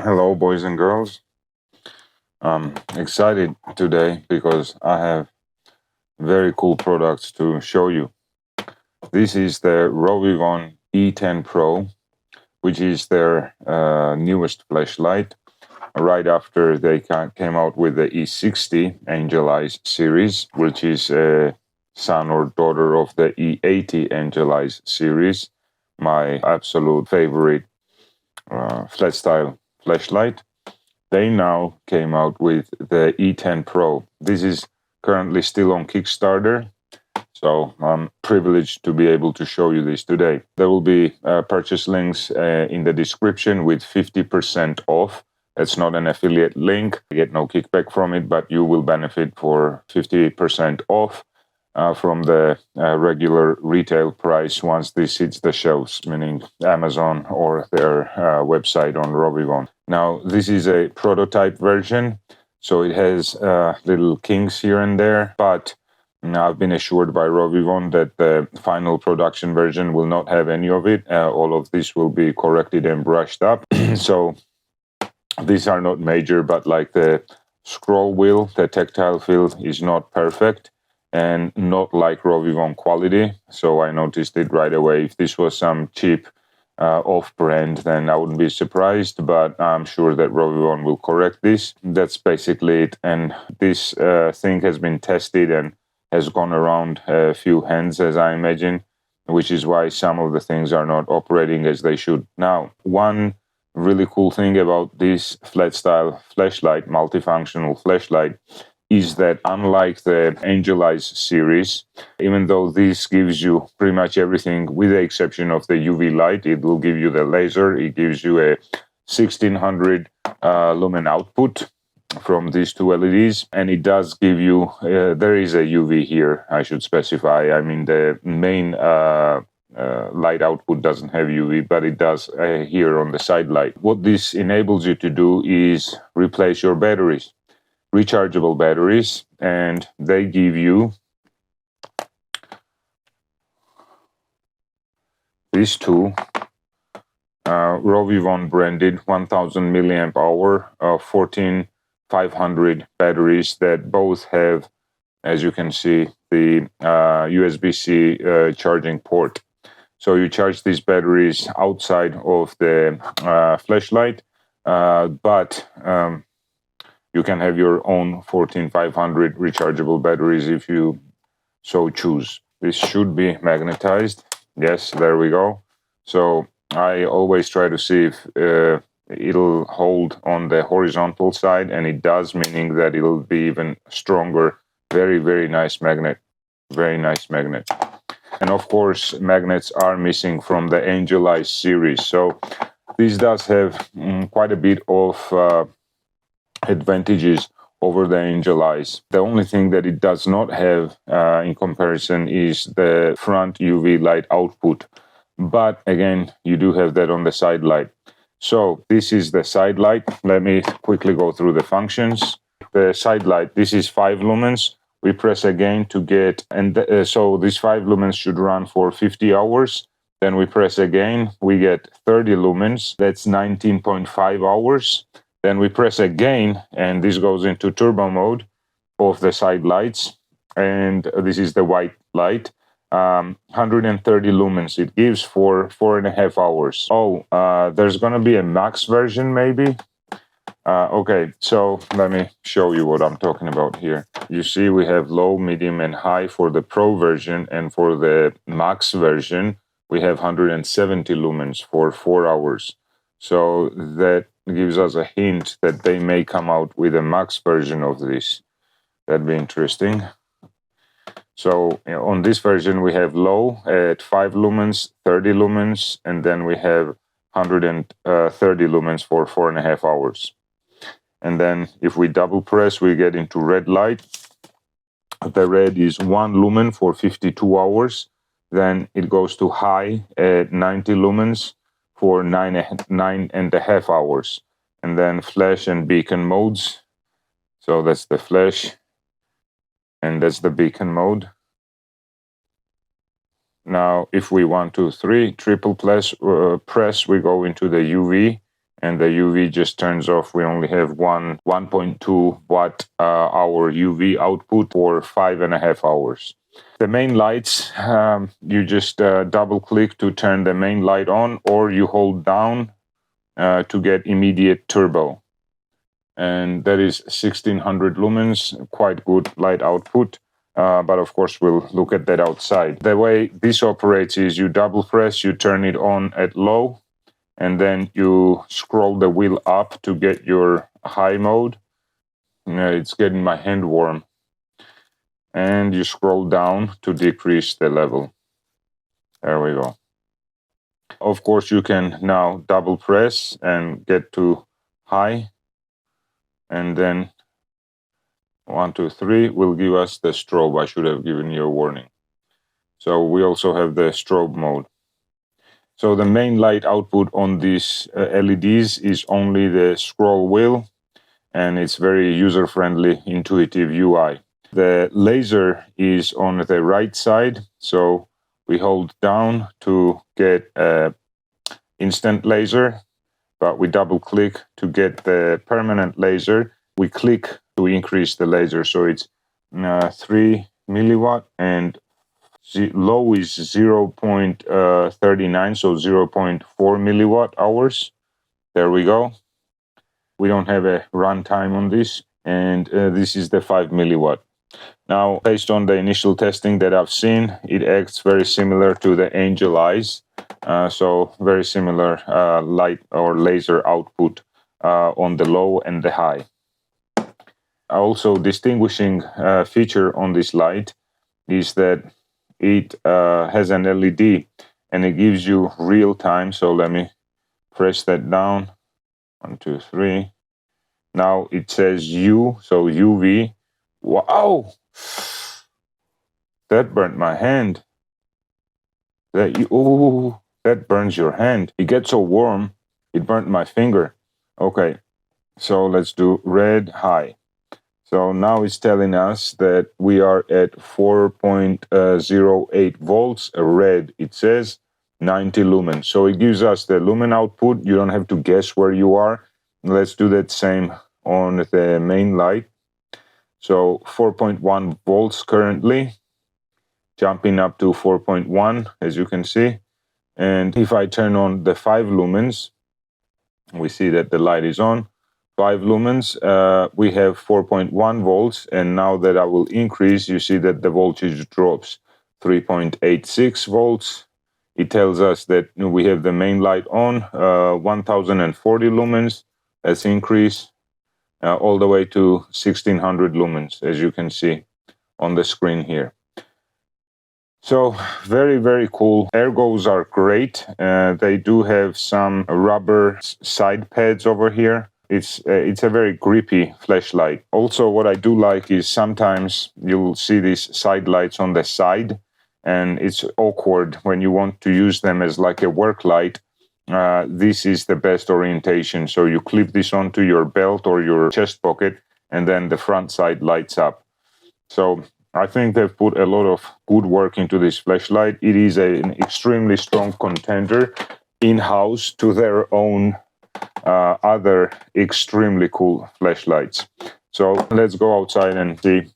Hello, boys and girls. I'm excited today because I have very cool products to show you. This is the Rovyvon E10 Pro, which is their newest flashlight. Right after they came out with the E60 Angel Eyes series, which is a son or daughter of the E80 Angel Eyes series, my absolute favorite flat style flashlight. They now came out with the E10 Pro. This is currently still on Kickstarter, so I'm privileged to be able to show you this today. There will be purchase links in the description with 50% off. It's not an affiliate link. I get no kickback from it, but you will benefit for 50% off from the regular retail price once this hits the shelves, meaning Amazon or their website on Rovyvon. Now, this is a prototype version, so it has little kinks here and there, but I've been assured by Rovyvon that the final production version will not have any of it. All of this will be corrected and brushed up. So these are not major, but like the scroll wheel, the tactile feel is not perfect and not like Rovyvon quality. So I noticed it right away. If this was some cheap off-brand, then I wouldn't be surprised, but I'm sure that Rovyvon will correct this. That's basically it. And this thing has been tested and has gone around a few hands, as I imagine, which is why some of the things are not operating as they should. Now, one really cool thing about this flat style flashlight, multifunctional flashlight, is that unlike the Angel Eyes series, even though this gives you pretty much everything with the exception of the UV light, it will give you the laser, it gives you a 1600 lumen output from these two LEDs, and it does give you, there is a UV here, I should specify. I mean, the main light output doesn't have UV, but it does here on the side light. What this enables you to do is replace your batteries, rechargeable batteries, and they give you these two Rovyvon branded 1000 milliamp hour 14500 batteries that both have, as you can see, the USB-C charging port. So you charge these batteries outside of the flashlight, but you can have your own 14500 rechargeable batteries if you so choose. This should be magnetized. Yes, there we go. So I always try to see if it'll hold on the horizontal side, and it does, meaning that it'll be even stronger. Very, very nice magnet. Very nice magnet. And of course, magnets are missing from the Angel Eyes series. So this does have quite a bit of advantages over the Angel Eyes. The only thing that it does not have in comparison is the front UV light output. But again, you do have that on the side light. So this is the side light. Let me quickly go through the functions. The side light, this is 5 lumens. We press again to get, and so these 5 lumens should run for 50 hours. Then we press again, we get 30 lumens. That's 19.5 hours. Then we press again, and this goes into turbo mode of the side lights. And this is the white light. 130 lumens it gives for 4.5 hours. Oh, there's gonna be a max version maybe. Okay, so let me show you what I'm talking about here. You see we have low, medium, and high for the Pro version, and for the max version we have 170 lumens for 4 hours. So that gives us a hint that they may come out with a max version of this. That'd be interesting. So on this version we have low at 5 lumens, 30 lumens, and then we have 130 lumens for 4.5 hours. And then if we double press, we get into red light. The red is 1 lumen for 52 hours. Then it goes to high at 90 lumens for 9.5 hours. And then flash and beacon modes. So that's the flash, and that's the beacon mode. Now, if we 1, 2, 3 triple press, we go into the UV, and the UV just turns off. We only have 1.2 watt hour UV output for 5.5 hours. The main lights, you just double click to turn the main light on, or you hold down to get immediate turbo. And that is 1600 lumens, quite good light output. But of course, we'll look at that outside. The way this operates is you double press, you turn it on at low, and then you scroll the wheel up to get your high mode. It's getting my hand warm. And you scroll down to decrease the level. There we go. Of course, you can now double press and get to high. And then 1, 2, 3 will give us the strobe. I should have given you a warning. So we also have the strobe mode. So the main light output on these LEDs is only the scroll wheel, and it's very user-friendly, intuitive UI. The laser is on the right side, so we hold down to get instant laser, but we double click to get the permanent laser. We click to increase the laser, so it's 3 milliwatt, and low is 0.39, so 0.4 milliwatt hours. There we go. We don't have a runtime on this, and this is the 5 milliwatt. Now, based on the initial testing that I've seen, it acts very similar to the angel eyes, so very similar light or laser output on the low and the high. Also, distinguishing feature on this light is that it has an LED, and it gives you real time. So let me press that down. 1, 2, 3. Now it says U, so UV. Wow, that burnt my hand. That burns your hand. It gets so warm, it burnt my finger. Okay, so let's do red high. So now it's telling us that we are at 4.08 volts, red, it says 90 lumens. So it gives us the lumen output. You don't have to guess where you are. Let's do that same on the main light. So 4.1 volts currently, jumping up to 4.1, as you can see. And if I turn on the 5 lumens, we see that the light is on. 5 lumens, we have 4.1 volts, and now that I will increase, you see that the voltage drops 3.86 volts. It tells us that we have the main light on, 1040 lumens. Let's increase all the way to 1600 lumens, as you can see on the screen here. So very, very cool. Ergos are great. They do have some rubber side pads over here. It's a very grippy flashlight. Also, what I do like is sometimes you'll see these side lights on the side, and it's awkward when you want to use them as like a work light. This is the best orientation. So you clip this onto your belt or your chest pocket, and then the front side lights up. So I think they've put a lot of good work into this flashlight. It is an extremely strong contender in-house to their own other extremely cool flashlights. So let's go outside and see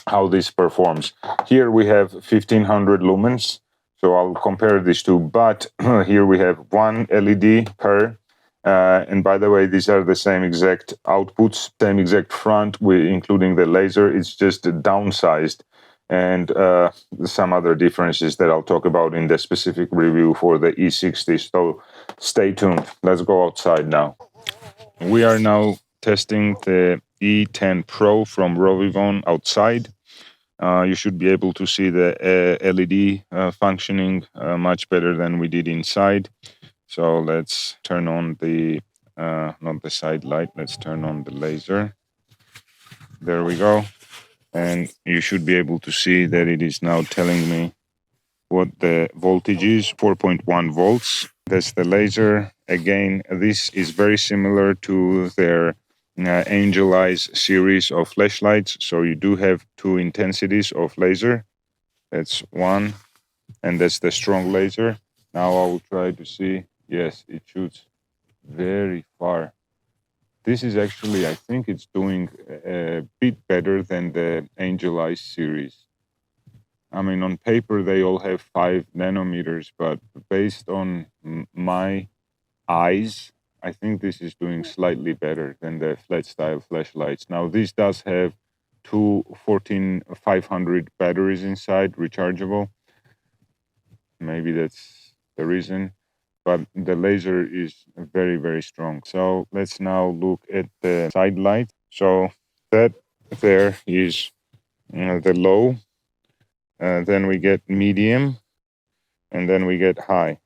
how this performs. Here we have 1500 lumens, so I'll compare these two, but here we have 1 LED per, and by the way, these are the same exact outputs, same exact front, including the laser. It's just downsized, and some other differences that I'll talk about in the specific review for the E60. So stay tuned. Let's go outside now. We are now testing the E10 Pro from Rovyvon outside. You should be able to see the LED functioning much better than we did inside. So let's turn on the, not the side light, let's turn on the laser. There we go. And you should be able to see that it is now telling me what the voltage is, 4.1 volts. That's the laser. Again, this is very similar to their Angel Eyes series of flashlights. So you do have 2 intensities of laser. That's 1, and that's the strong laser. Now I will try to see. Yes, it shoots very far. This is actually, I think it's doing a bit better than the Angel Eyes series. I mean, on paper, they all have 5 nanometers, but based on my eyes, I think this is doing slightly better than the flat style flashlights. Now, this does have two 14500 batteries inside, rechargeable. Maybe that's the reason, but the laser is very, very strong. So let's now look at the side light. So that there is the low, then we get medium, and then we get high.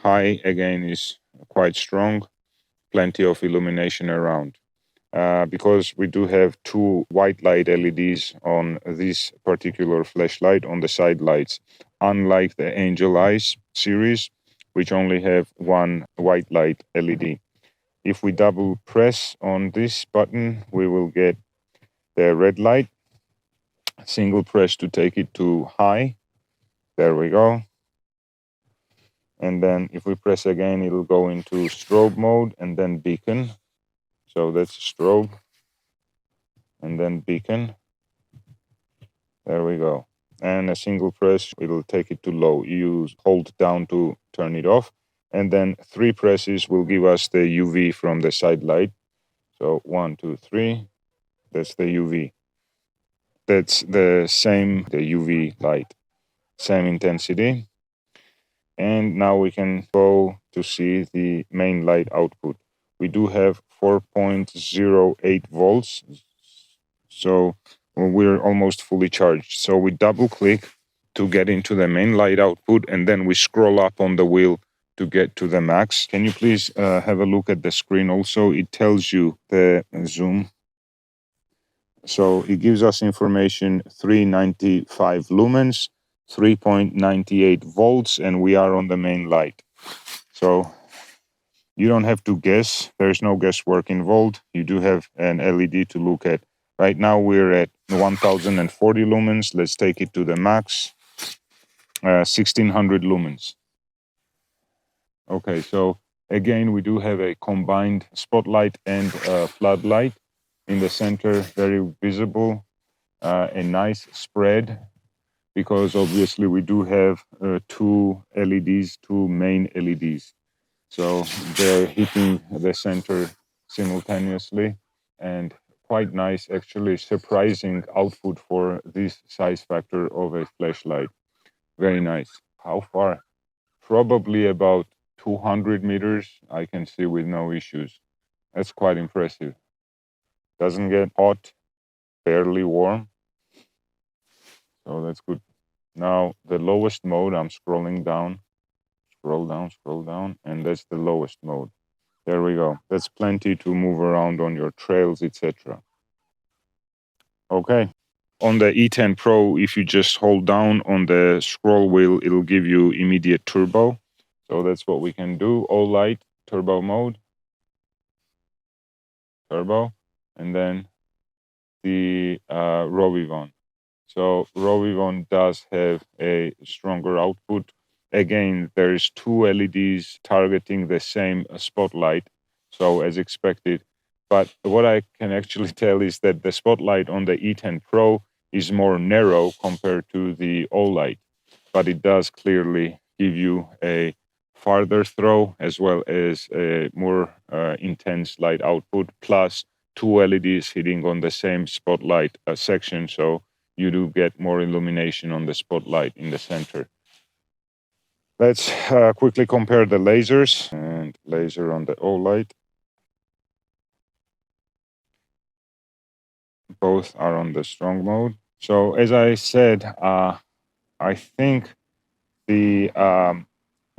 High again is quite strong, plenty of illumination around. Because we do have 2 white light LEDs on this particular flashlight on the side lights, unlike the Angel Eyes series, which only have 1 white light LED. If we double press on this button, we will get the red light. Single press to take it to high. There we go. And then if we press again, it'll go into strobe mode and then beacon. So that's strobe and then beacon. There we go. And a single press, it'll take it to low. You hold down to turn it off. And then 3 presses will give us the UV from the side light. So 1, 2, 3. That's the UV. That's the same, the UV light, same intensity. And now we can go to see the main light output. We do have 4.08 volts. So we're almost fully charged. So we double click to get into the main light output, and then we scroll up on the wheel to get to the max. Can you please have a look at the screen also? It tells you the zoom. So it gives us information 395 lumens, 3.98 volts, and we are on the main light. So you don't have to guess. There's no guesswork involved. You do have an LED to look at. Right now we're at 1040 lumens. Let's take it to the max. 1600 lumens. Okay, so again, we do have a combined spotlight and floodlight in the center, very visible. A nice spread, because obviously we do have 2 LEDs, 2 main LEDs. So they're hitting the center simultaneously, and quite nice, actually surprising output for this size factor of a flashlight. Very nice. How far? Probably about 200 meters I can see with no issues. That's quite impressive. Doesn't get hot, barely warm. So that's good. Now the lowest mode, I'm scrolling down, scroll down, and that's the lowest mode. There we go. That's plenty to move around on your trails, etc. Okay. On the E10 Pro, if you just hold down on the scroll wheel, it'll give you immediate turbo. So that's what we can do. All light, turbo mode, turbo, and then the Rovyvon. So Rovyvon does have a stronger output. Again, there's 2 LEDs targeting the same spotlight, so as expected. But what I can actually tell is that the spotlight on the E10 Pro is more narrow compared to the all-light, but it does clearly give you a farther throw as well as a more intense light output, plus 2 LEDs hitting on the same spotlight section, so you do get more illumination on the spotlight in the center. Let's quickly compare the lasers, and laser on the all-light. Both are on the strong mode. So as I said, I think the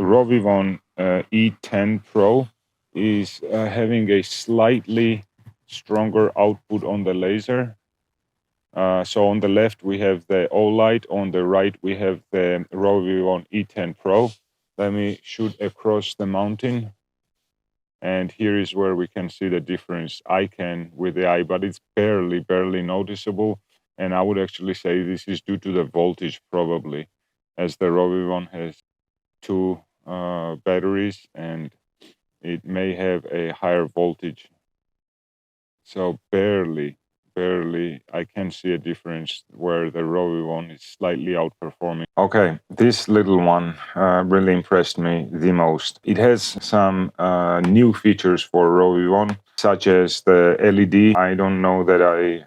Rovyvon E10 Pro is having a slightly stronger output on the laser. So on the left we have the all-light, on the right we have the Rovyvon E10 Pro. Let me shoot across the mountain, and here is where we can see the difference. I can with the eye, but it's barely noticeable, and I would actually say this is due to the voltage probably, as the Rovyvon has 2 batteries, and it may have a higher voltage. So barely I can see a difference where the Rovyvon is slightly outperforming. Okay, this little one really impressed me the most. It has some new features for Rovyvon, such as the LED. I don't know that I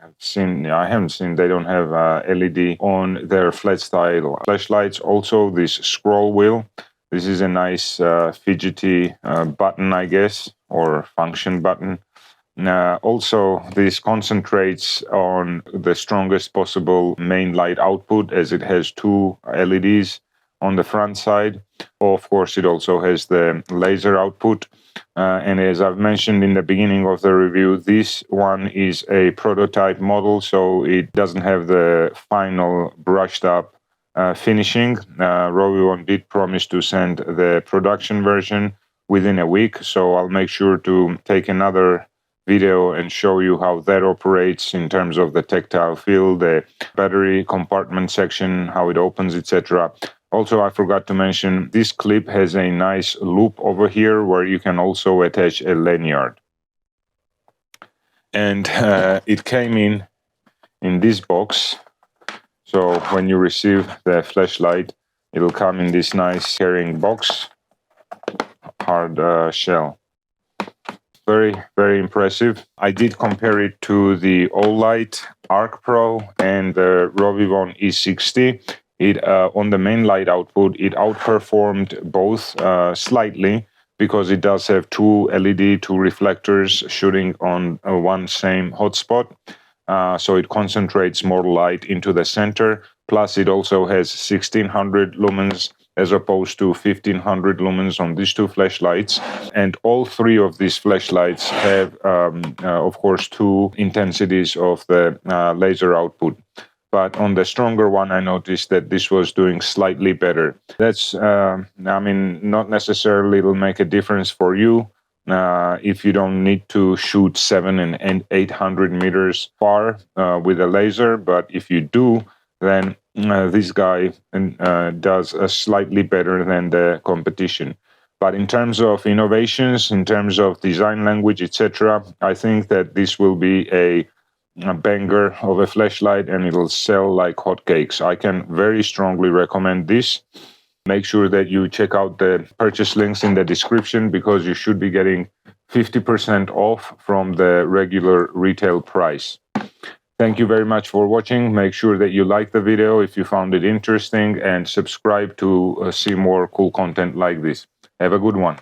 haven't seen they don't have LED on their flat style flashlights. Also this scroll wheel. This is a nice fidgety button, I guess, or function button. Also, this concentrates on the strongest possible main light output, as it has two LEDs on the front side. Of course, it also has the laser output. And as I've mentioned in the beginning of the review, this one is a prototype model, so it doesn't have the final brushed up finishing. Rovyvon did promise to send the production version within a week, so I'll make sure to take another video and show you how that operates in terms of the tactile feel, the battery compartment section, how it opens, etc. Also, I forgot to mention, this clip has a nice loop over here where you can also attach a lanyard. And it came in this box. So when you receive the flashlight, it'll come in this nice carrying box, hard shell. Very impressive. I did compare it to the Olight Arc Pro and the Rovyvon E60. It on the main light output, it outperformed both slightly because it does have two LED, two reflectors shooting on one same hotspot. So it concentrates more light into the center. Plus, it also has 1600 lumens as opposed to 1500 lumens on these two flashlights. And all three of these flashlights have, of course, two intensities of the laser output. But on the stronger one, I noticed that this was doing slightly better. That's, not necessarily it'll make a difference for you if you don't need to shoot 700 and 800 meters far with a laser. But if you do, then this guy does slightly better than the competition. But in terms of innovations, in terms of design language, etc., I think that this will be a banger of a flashlight and it'll sell like hotcakes. I can very strongly recommend this. Make sure that you check out the purchase links in the description because you should be getting 50% off from the regular retail price. Thank you very much for watching. Make sure that you like the video if you found it interesting and subscribe to see more cool content like this. Have a good one.